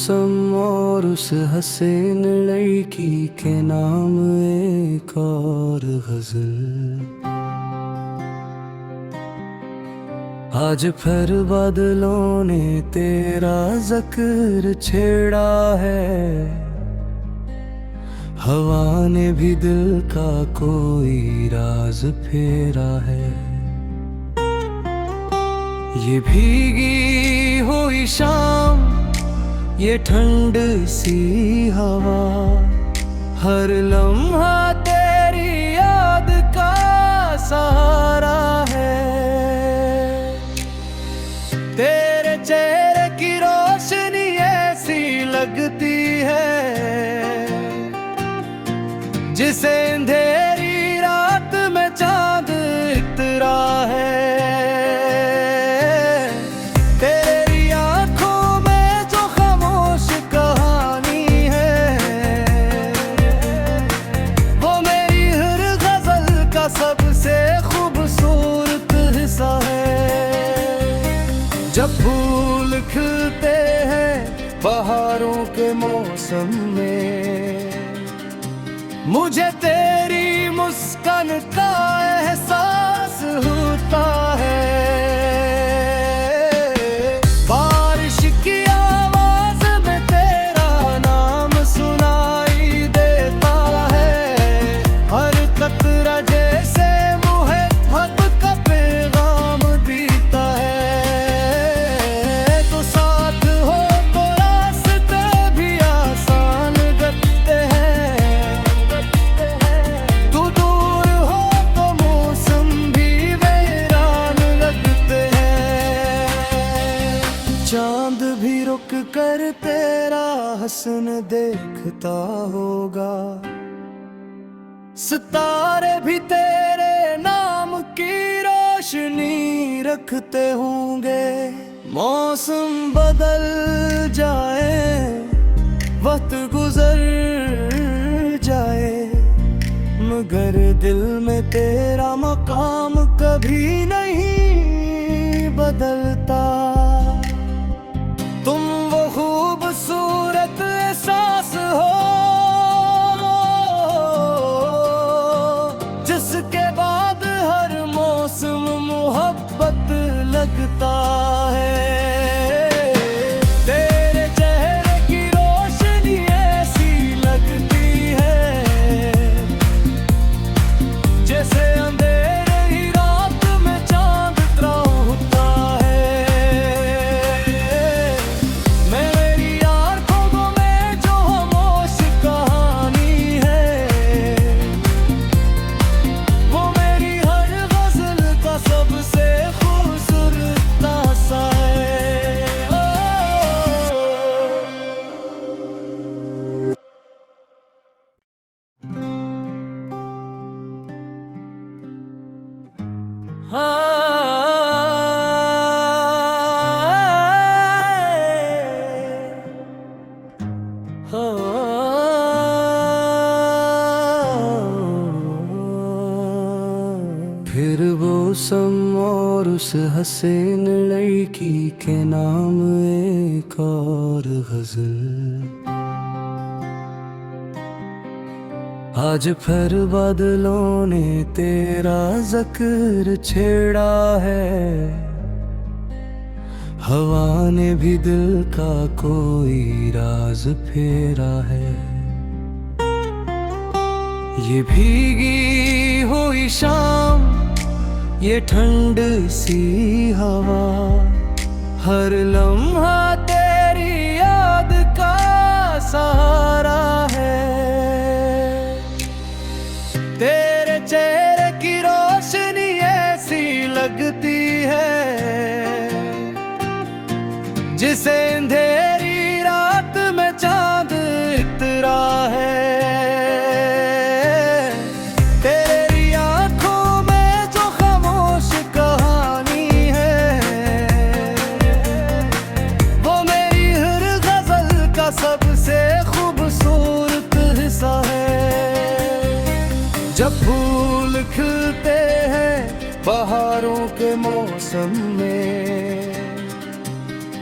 मौसम और उस हसीन लड़की के नाम एक और गजल। आज फिर बादलों ने तेरा जिक्र छेड़ा है, हवा ने भी दिल का कोई राज फेरा है। ये भीगी हुई शाम, ये ठंड सी हवा, हर लम्हा तेरी याद का सहारा है। तेरे चेहरे की रोशनी ऐसी लगती है जिसे अंधेरी रात में चांद इतरा है। जब फूल खिलते हैं बहारों के मौसम में, मुझे तेरी मुस्कान का एहसास होता है। बारिश की आवाज में तेरा नाम सुनाई देता है, हर कतरा जैसे चांद भी रुक कर तेरा हसन देखता होगा, सितारे भी तेरे नाम की रोशनी रखते होंगे। मौसम बदल जाए, वक्त गुजर जाए, मगर दिल में तेरा मकाम कभी नहीं बदलता। तुम वो खूबसूरत एहसास हो जिसके बाद हर मौसम मोहब्बत लगता है। तेरे चेहरे की रोशनी ऐसी लगती है जैसे अंधेरी रात में चांद इतरा होता है। फिर वो सम और उस हसीन लड़की के नाम एक और गजल। आज फिर बादलों ने तेरा जिक्र छेड़ा है, हवा ने भी दिल का कोई राज फेरा है। ये भीगी हुई शाम, ये ठंड सी हवा, हर लम्हा तेरी याद का सहारा है। तेरे चेहरे की रोशनी ऐसी लगती है जिसे अंधेरी रात में चांद इतरा है। तेरी आंखों में जो खामोश कहानी है, वो मेरी हर गजल का सबसे खूबसूरत हिस्सा है। जब फूल खिलते हैं बहारों के मौसम में,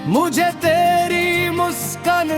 मुझे तेरी मुस्कान